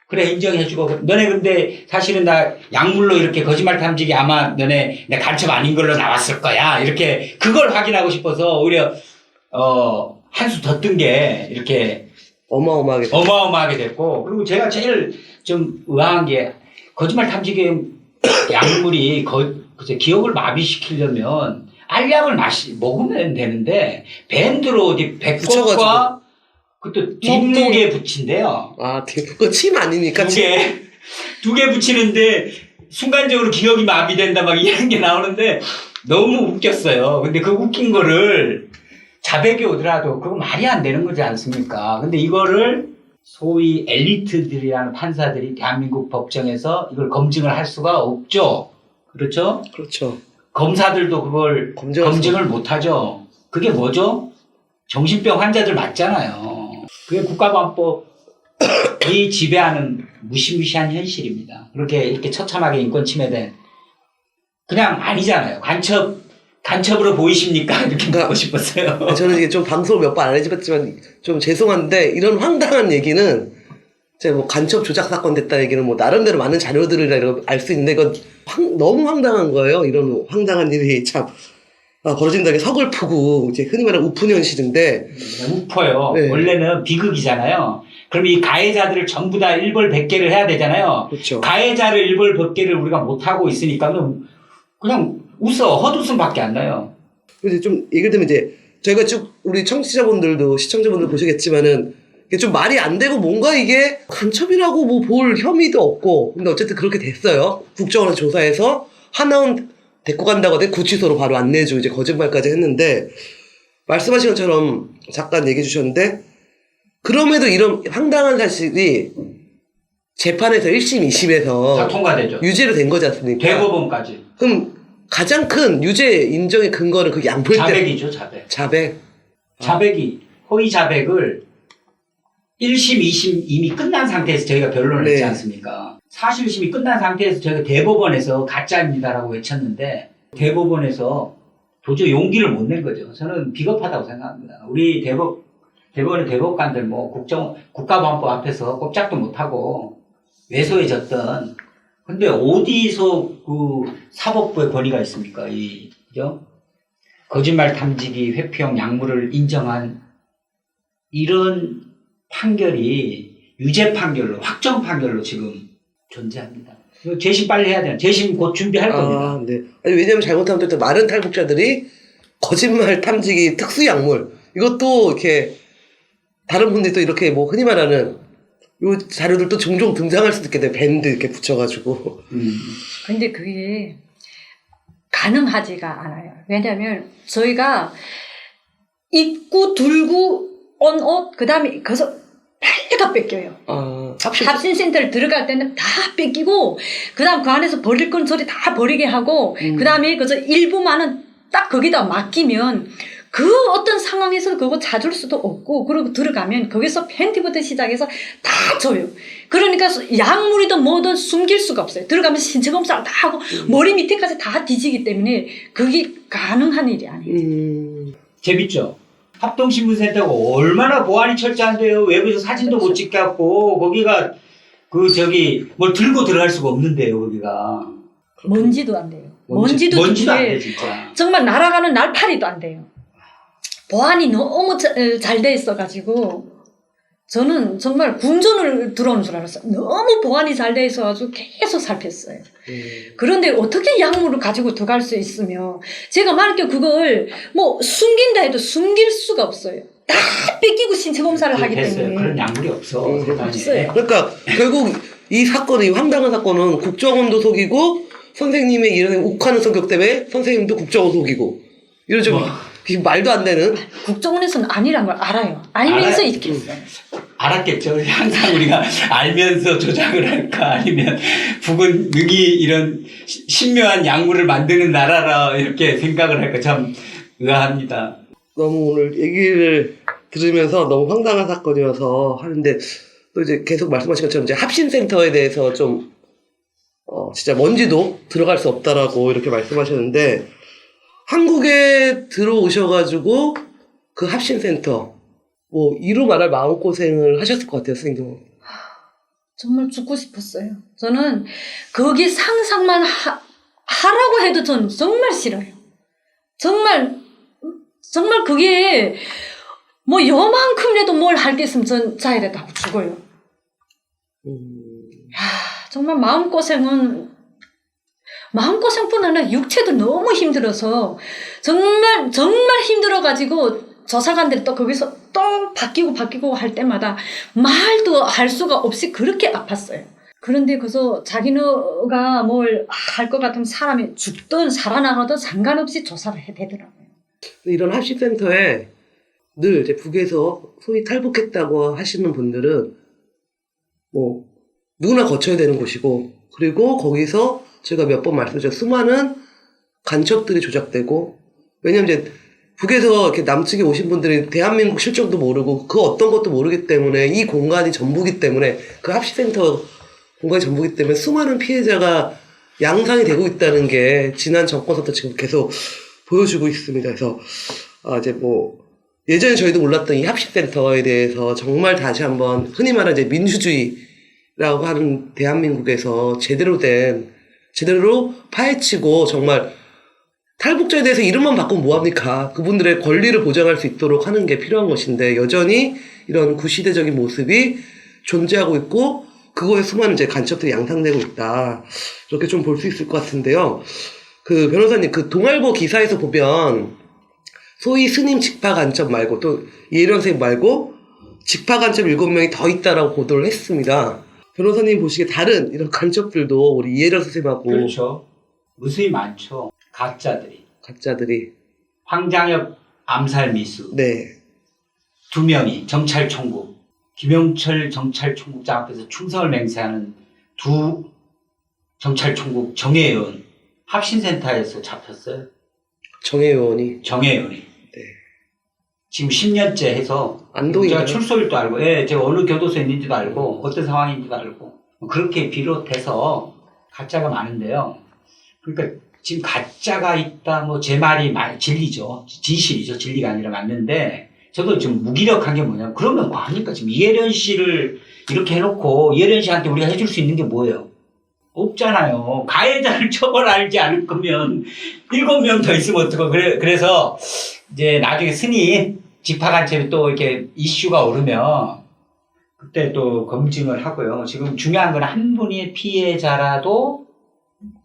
그래 인정해주고 너네 근데 사실은 나 약물로 이렇게 거짓말 탐지기 아마 너네 내 간첩 아닌 걸로 나왔을 거야. 이렇게 그걸 확인하고 싶어서 오히려 한 수 더 뜬 게 이렇게 어마어마하게 됐고 그리고 제가 제일 좀 의아한 게 거짓말 탐지기 약물이 기억을 마비시키려면 알약을 먹으면 되는데 밴드로 어디 배꼽과 그것도 뒷목에 붙인대요. 그거 침 아닙니까? 두 개 붙이는데 순간적으로 기억이 마비된다 막 이런 게 나오는데 너무 웃겼어요. 근데 그 웃긴 거를 자백이 오더라도 그거 말이 안 되는 거지 않습니까? 근데 이거를 소위 엘리트들이라는 판사들이 대한민국 법정에서 이걸 검증을 할 수가 없죠. 그렇죠? 그렇죠. 검사들도 그걸 검증을 못 하죠. 그게 뭐죠? 정신병 환자들 맞잖아요. 그게 국가보안법이 지배하는 무시무시한 현실입니다. 그렇게 이렇게 처참하게 인권 침해된 그냥 아니잖아요. 간첩으로 보이십니까? 이렇게 묻고 싶었어요. 저는 이게 좀 방송을 몇 번 안 해봤지만 좀 죄송한데 이런 황당한 얘기는 제가 뭐 간첩 조작 사건 됐다 얘기는 뭐 나름대로 많은 자료들을 알 수 있는데 이건 너무 황당한 거예요. 이런 황당한 일이 참 벌어진다는 게 서글프고 이제 흔히 말하는 우픈 현실인데 우퍼요. 네. 원래는 비극이잖아요. 그럼 이 가해자들을 전부 다 일벌백계를 해야 되잖아요. 그렇죠. 가해자를 일벌백계를 우리가 못하고 있으니까 그냥 웃어. 헛웃음밖에 안 나요. 이제 좀 얘기를 들면 이제 저희가 쭉 우리 청취자분들도 시청자분들 보시겠지만은 이게 좀 말이 안 되고 뭔가 이게 간첩이라고 뭐 볼 혐의도 없고 근데 어쨌든 그렇게 됐어요. 국정원에서 조사해서 하나원 데리고 간다고 하더니 구치소로 바로 안내해주고 이제 거짓말까지 했는데 말씀하신 것처럼 잠깐 얘기해 주셨는데 그럼에도 이런 황당한 사실이 재판에서 1심, 2심에서 다 통과되죠. 유죄로 된 거지 않습니까? 대법원까지. 그럼 가장 큰 유죄 인정의 근거는 그 양풀 때 자백이죠, 자백. 자백. 자백이, 허위 자백을 1심, 2심 이미 끝난 상태에서 저희가 변론을 네. 했지 않습니까? 사실심이 끝난 상태에서 저희가 대법원에서 가짜입니다라고 외쳤는데 대법원에서 도저히 용기를 못 낸 거죠. 저는 비겁하다고 생각합니다. 우리 대법원의 대법관들 뭐 국가보안법 앞에서 꼼짝도 못하고 왜소해졌던 근데 어디서 그 사법부의 권위가 있습니까? 그죠? 거짓말 탐지기 회피형 약물을 인정한 이런 판결이 유죄 판결로 확정 판결로 지금 존재합니다. 이거 재심 빨리 해야 돼요. 재심 곧 준비할 겁니다. 네. 아니, 왜냐면 잘못하면 또 많은 탈북자들이 거짓말 탐지기 특수약물 이것도 이렇게 다른 분들이 또 이렇게 뭐 흔히 말하는 요 자료들도 종종 등장할 수도 있겠네요. 밴드 이렇게 붙여가지고. 근데 그게 가능하지가 않아요. 왜냐하면 저희가 입고 들고 온 옷, 그 다음에 거기서 빨리 다 뺏겨요. 합신센터를 들어갈 때는 다 뺏기고, 그 다음 그 안에서 버릴 건 저리 다 버리게 하고, 그 다음에 그저 일부만은 딱 거기다 맡기면 그 어떤 상황에서 그거 찾을 수도 없고, 그리고 들어가면 거기서 팬티부터 시작해서 다 줘요. 그러니까 약물이든 뭐든 숨길 수가 없어요. 들어가면서 신체 검사를 다 하고 머리 밑에까지 다 뒤지기 때문에 그게 가능한 일이 아니에요. 재밌죠? 합동신문센터가 얼마나 보안이 철저한데요. 외부에서 사진도 못 찍겠고 거기가 뭘 들고 들어갈 수가 없는데요. 거기가 먼지도 안 돼요. 먼지도 안 돼, 진짜. 정말 날아가는 날파리도 안 돼요. 보안이 너무 잘 돼 있어가지고 저는 정말 궁전을 들어오는 줄 알았어요. 너무 보안이 잘 돼 있어가지고 계속 살폈어요. 그런데 어떻게 약물을 가지고 들어갈 수 있으며 제가 만약에 그걸 뭐 숨긴다 해도 숨길 수가 없어요. 다 뺏기고 신체 검사를 하기 때문에. 그런 약물이 없어. 없어요. 그러니까 결국 이 사건이 황당한 사건은 국정원도 속이고 선생님의 이런 욱하는 성격 때문에 선생님도 국정원 속이고 이런 좀 말도 안 되는. 국정원에서는 아니란 걸 알아요. 알면서 이렇게 했어요. 알았겠죠. 항상 우리가 알면서 조작을 할까 아니면 북은 능히 이런 신묘한 약물을 만드는 나라라 이렇게 생각을 할까 참 의아합니다. 너무 오늘 얘기를 들으면서 너무 황당한 사건이어서 하는데 또 이제 계속 말씀하신 것처럼 이제 합신센터에 대해서 좀 진짜 먼지도 들어갈 수 없다라고 이렇게 말씀하셨는데 한국에 들어오셔가지고 그 합신센터 뭐 이루 말할 마음고생을 하셨을 것 같아요, 선생님. 정말 죽고 싶었어요. 저는 거기 상상만 하라고 해도 전 정말 싫어요. 정말 그게 뭐 요만큼이라도 뭘 할 게 있으면 전 자해라도 하고 죽어요. 정말 마음고생뿐 아니라 육체도 너무 힘들어서 정말 힘들어가지고 조사관들이 또 거기서 또 바뀌고 할 때마다 말도 할 수가 없이 그렇게 아팠어요. 그런데 그래서 자기네가 뭘 할 것 같으면 사람이 죽든 살아나가든 상관없이 조사를 해대더라고요. 이런 합신센터에 늘 이제 북에서 소위 탈북했다고 하시는 분들은 뭐 누구나 거쳐야 되는 곳이고 그리고 거기서 제가 몇 번 말씀드렸죠. 수많은 간첩들이 조작되고 왜냐면 이제 북에서 이렇게 남측에 오신 분들이 대한민국 실정도 모르고 그 어떤 것도 모르기 때문에 이 공간이 전부기 때문에 그 합신센터 공간이 전부기 때문에 수많은 피해자가 양상이 되고 있다는 게 지난 정권부터 지금 계속 보여주고 있습니다. 그래서 이제 뭐 예전에 저희도 몰랐던 이 합신센터에 대해서 정말 다시 한번 흔히 말하는 이제 민주주의라고 하는 대한민국에서 제대로 파헤치고 정말 탈북자에 대해서 이름만 바꾸면 뭐합니까? 그분들의 권리를 보장할 수 있도록 하는 게 필요한 것인데 여전히 이런 구시대적인 모습이 존재하고 있고 그거에 수많은 이제 간첩들이 양상되고 있다. 이렇게 좀 볼 수 있을 것 같은데요. 그 변호사님, 그 동아일보 기사에서 보면 소위 스님 직파 간첩 말고 또 이혜련 선생님 말고 직파 간첩 7명이 더 있다라고 보도를 했습니다. 변호사님 보시기에 다른 이런 간첩들도 우리 이혜련 선생님하고 그렇죠. 무수히 많죠. 가짜들이. 황장엽 암살 미수. 네. 2명이 정찰총국. 김영철 정찰총국장 앞에서 충성을 맹세하는 2 정찰총국 정혜연 합신센터에서 잡혔어요. 정혜원이 정혜연이. 네. 지금 10년째 해서 안동인가요? 제가 출소일도 알고, 예, 제가 어느 교도소에 있는지도 알고, 어떤 상황인지도 알고, 그렇게 비롯해서 가짜가 많은데요. 그러니까 지금 가짜가 있다, 뭐 제 말이 진리죠. 진실이죠. 진리가 아니라 맞는데, 저도 좀 무기력한 게 뭐냐면, 그러면 뭐 합니까? 지금 이혜련 씨를 이렇게 해놓고, 이혜련 씨한테 우리가 해줄 수 있는 게 뭐예요? 없잖아요. 가해자를 처벌하지 않을 거면 7명 더 있으면 어떡하고. 그래서 이제 나중에 스님 직파간첩이 또 이렇게 이슈가 오르면 그때 또 검증을 하고요. 지금 중요한 건 한 분이 피해자라도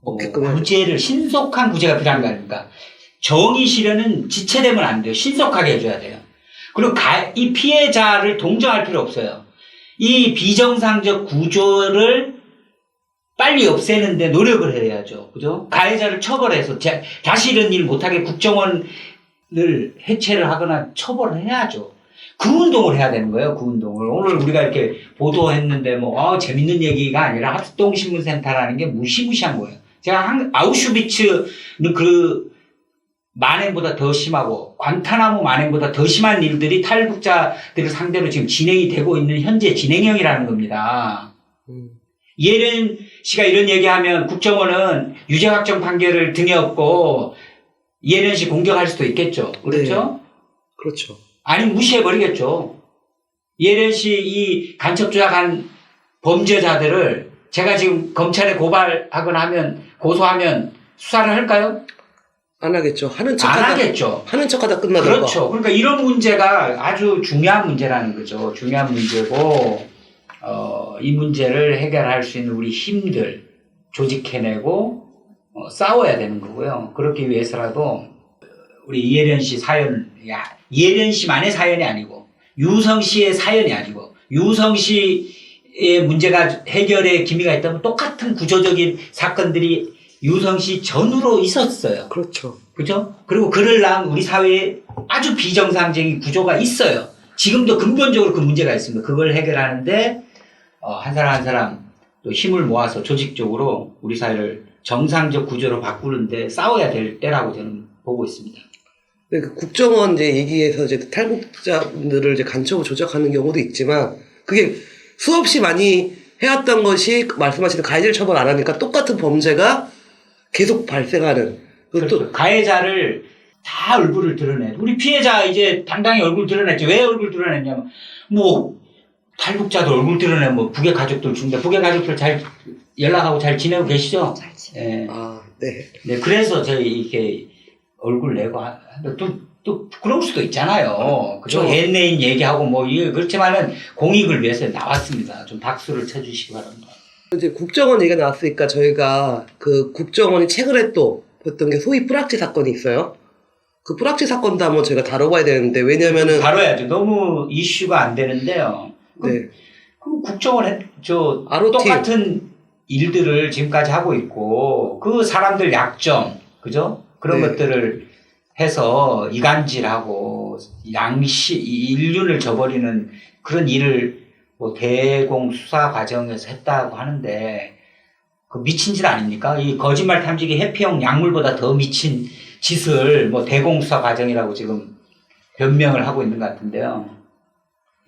구제를, 신속한 구제가 필요한 거 아닙니까? 정의 실현은 지체되면 안 돼요. 신속하게 해줘야 돼요. 그리고 이 피해자를 동정할 필요 없어요. 이 비정상적 구조를 빨리 없애는데 노력을 해야죠. 그죠? 가해자를 처벌해서 다시 이런 일 못하게 국정원을 해체를 하거나 처벌을 해야죠. 그 운동을 해야 되는 거예요. 그 운동을. 오늘 우리가 이렇게 보도했는데 재밌는 얘기가 아니라 합동신문센터라는 게 무시무시한 거예요. 제가 아우슈비츠는 그 만행보다 더 심하고 관타나무 만행보다 더 심한 일들이 탈북자들을 상대로 지금 진행이 되고 있는 현재 진행형이라는 겁니다. 이혜련 씨가 이런 얘기하면 국정원은 유죄 확정 판결을 등에 업고 이혜련 씨 공격할 수도 있겠죠. 그렇죠? 네. 그렇죠. 아니 무시해버리겠죠. 이혜련 씨 이 간첩 조작한 범죄자들을 제가 지금 검찰에 고소하면 수사를 할까요? 안 하겠죠. 하는 척하다 끝나는 거. 그렇죠. 그러니까 이런 문제가 아주 중요한 문제라는 거죠. 중요한 문제고 이 문제를 해결할 수 있는 우리 힘들 조직해내고 싸워야 되는 거고요. 그렇기 위해서라도 우리 이혜련 씨 이혜련 씨만의 사연이 아니고 유성 씨의 사연이 아니고 유성 씨의 문제가 해결의 기미가 있다면 똑같은 구조적인 사건들이 유성 씨 전후로 있었어요. 그렇죠. 그죠? 그리고 그를 낳은 우리 사회에 아주 비정상적인 구조가 있어요. 지금도 근본적으로 그 문제가 있습니다. 그걸 해결하는데 한 사람 한 사람 또 힘을 모아서 조직적으로 우리 사회를 정상적 구조로 바꾸는데 싸워야 될 때라고 저는 보고 있습니다. 네, 그 국정원 이제 얘기해서 이제 탈북자분들을 이제 간첩으로 조작하는 경우도 있지만 그게 수없이 많이 해왔던 것이 말씀하시는 가해자를 처벌 안 하니까 똑같은 범죄가 계속 발생하는. 그렇죠. 또 가해자를 다 얼굴을 드러내. 우리 피해자 이제 당당히 얼굴 드러냈죠. 왜 얼굴 드러냈냐면 탈북자도 얼굴 드러내면 북의 가족들 죽는다. 북의 가족들 잘 연락하고 잘 지내고 계시죠? 잘 지내. 예. 네. 네, 그래서 저희 이렇게 얼굴 내고 또 부끄러울 수도 있잖아요. 그죠? 옛내인 얘기하고 그렇지만은 공익을 위해서 나왔습니다. 좀 박수를 쳐주시기 바랍니다. 이제 국정원 얘기가 나왔으니까 저희가 그 국정원이 최근에 또 했던 게 소위 뿌락지 사건이 있어요. 그 뿌락지 사건도 한번 저희가 다뤄봐야 되는데 왜냐면은 다뤄야죠. 너무 이슈가 안 되는데요. 네. 그럼 국정원 ROT. 똑같은 일들을 지금까지 하고 있고 그 사람들 약점 그죠? 그런 네. 것들을 해서 이간질하고 인륜을 저버리는 그런 일을 대공 수사 과정에서 했다고 하는데 그 미친 짓 아닙니까? 이 거짓말 탐지기 해피형 약물보다 더 미친 짓을 대공 수사 과정이라고 지금 변명을 하고 있는 것 같은데요.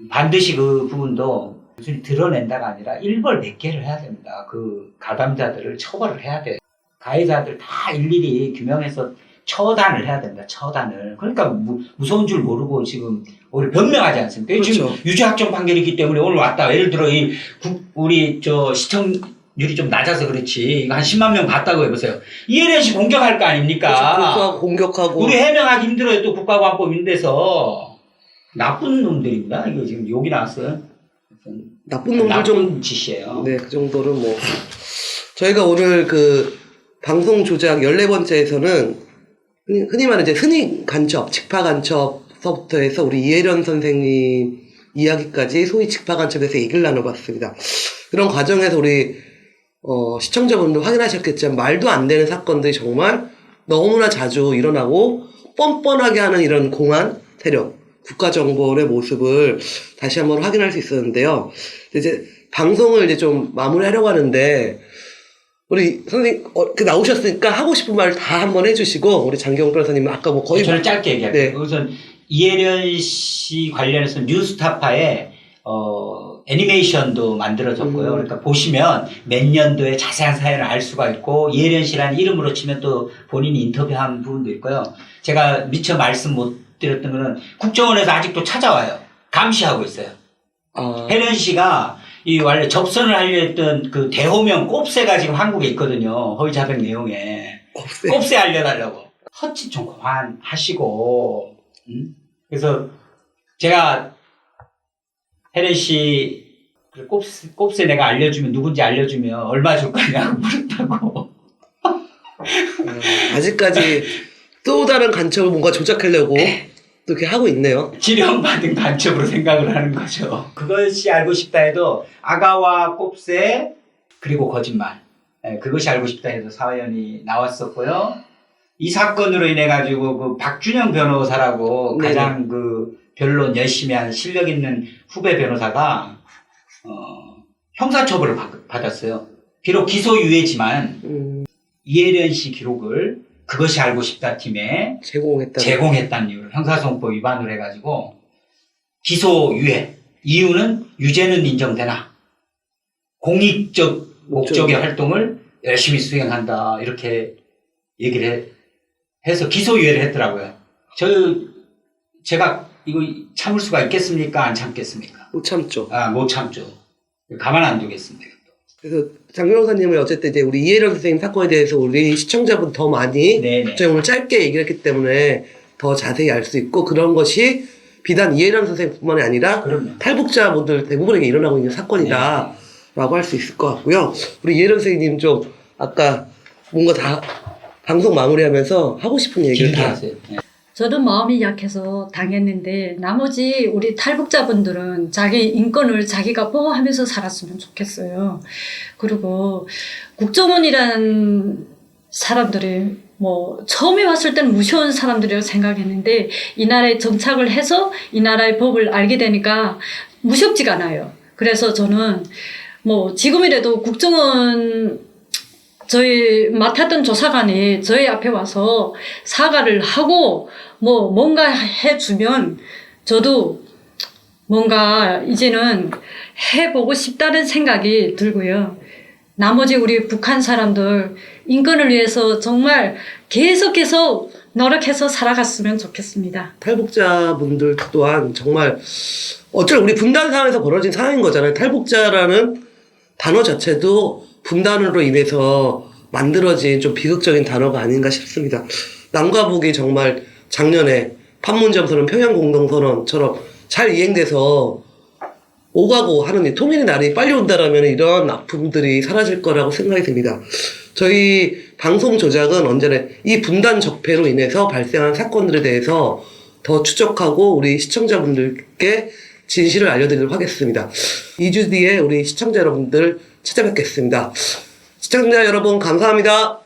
반드시 그 부분도 무슨 드러낸다가 아니라 일벌백계를 해야 됩니다. 그 가담자들을 처벌을 해야 돼요. 가해자들 다 일일이 규명해서 처단을 해야 된다. 처단을. 그러니까 무서운 줄 모르고 지금 오히려 변명하지 않습니까? 그렇죠. 지금 유죄 확정 판결이기 때문에 오늘 왔다. 예를 들어 우리 시청 시청률이 좀 낮아서 그렇지. 이거 한 10만 명 봤다고 해보세요. 이혜련 씨 공격할 거 아닙니까? 공격하고. 우리 해명하기 힘들어요. 또 국가보안법인데서. 나쁜 놈들입니다. 이거 지금 욕이 나왔어요. 나쁜 놈들 좀. 나쁜 짓이에요. 네, 그 정도는 뭐. 저희가 오늘 그 방송 조작 14번째에서는 흔히 말하는 이제 스님 간첩, 직파 간첩서부터 해서 우리 이혜련 선생님 이야기까지 소위 직파 간첩에서 얘기를 나눠봤습니다. 그런 과정에서 우리 시청자분들 확인하셨겠지만 말도 안 되는 사건들이 정말 너무나 자주 일어나고 뻔뻔하게 하는 이런 공안 세력, 국가정보의 모습을 다시 한번 확인할 수 있었는데요. 이제 방송을 이제 좀 마무리하려고 하는데 우리 선생님 나오셨으니까 하고 싶은 말 다 한번 해주시고 우리 장경 변호사님 아까 뭐 거의 저를 짧게 얘기할게요. 네. 우선 이혜련 씨 관련해서 뉴스타파에 애니메이션도 만들어졌고요. 그러니까 보시면 몇 년도에 자세한 사연을 알 수가 있고 이혜련 씨라는 이름으로 치면 또 본인이 인터뷰한 부분도 있고요. 제가 미처 말씀 못 드렸던 거는 국정원에서 아직도 찾아와요. 감시하고 있어요. 혜련 씨가 이 원래 접선을 하려 했던 그 대호명 꼽새가 지금 한국에 있거든요. 허위 자백 내용에. 꼽새 알려달라고. 헛짓 좀 그만하시고. 그래서 제가 혜련 씨 꼽새 내가 알려주면 누군지 알려주면 얼마 줄 거냐고 물었다고. 아직까지 또 다른 간첩을 뭔가 조작하려고 또 이렇게 하고 있네요. 지령받은 간첩으로 생각을 하는 거죠. 그것이 알고 싶다 해도 아가와 꼽새 그리고 거짓말. 그것이 알고 싶다 해도 사연이 나왔었고요. 이 사건으로 인해 가지고 그 박준영 변호사라고 네네. 가장 그 변론 열심히 하는 실력 있는 후배 변호사가 형사처벌을 받았어요. 비록 기소유예지만 이혜련 씨 기록을 그것이 알고 싶다 팀에 제공했다는 이유로 형사소송법 위반을 해가지고 기소유예. 이유는 유죄는 인정되나 공익적 목적의 활동을 열심히 수행한다 이렇게 얘기를 해서 기소유예를 했더라고요. 제가 이거 참을 수가 있겠습니까? 안 참겠습니까? 못 참죠. 못 참죠. 가만 안 두겠습니다. 그래서 장 변호사님은 어쨌든 이제 우리 이혜련 선생님 사건에 대해서 우리 시청자분 더 많이 저희 오늘 짧게 얘기를 했기 때문에 더 자세히 알 수 있고 그런 것이 비단 이혜련 선생님뿐만이 아니라 그럼요. 탈북자분들 대부분에게 일어나고 있는 사건이다 라고 할 수 있을 것 같고요. 우리 이혜련 선생님 좀 아까 뭔가 다 방송 마무리하면서 하고 싶은 얘기를 길게 다 하세요. 저도 마음이 약해서 당했는데 나머지 우리 탈북자분들은 자기 인권을 자기가 보호하면서 살았으면 좋겠어요. 그리고 국정원이라는 사람들이 뭐 처음에 왔을 때는 무서운 사람들이라고 생각했는데 이 나라에 정착을 해서 이 나라의 법을 알게 되니까 무섭지가 않아요. 그래서 저는 뭐 지금이라도 국정원 저희 맡았던 조사관이 저희 앞에 와서 사과를 하고 뭐 뭔가 해주면 저도 뭔가 이제는 해보고 싶다는 생각이 들고요. 나머지 우리 북한 사람들 인권을 위해서 정말 계속해서 노력해서 살아갔으면 좋겠습니다. 탈북자분들 또한 정말 우리 분단 상황에서 벌어진 상황인 거잖아요. 탈북자라는 단어 자체도 분단으로 인해서 만들어진 좀 비극적인 단어가 아닌가 싶습니다. 남과 북이 정말 작년에 판문점 선언, 평양공동선언처럼 잘 이행돼서 오가고 하는 이 통일의 날이 빨리 온다라면 이런 아픔들이 사라질 거라고 생각이 듭니다. 저희 방송 조작은 언제나 이 분단 적폐로 인해서 발생한 사건들에 대해서 더 추적하고 우리 시청자분들께 진실을 알려드리도록 하겠습니다. 2주 뒤에 우리 시청자 여러분들 찾아뵙겠습니다. 시청자 여러분 감사합니다.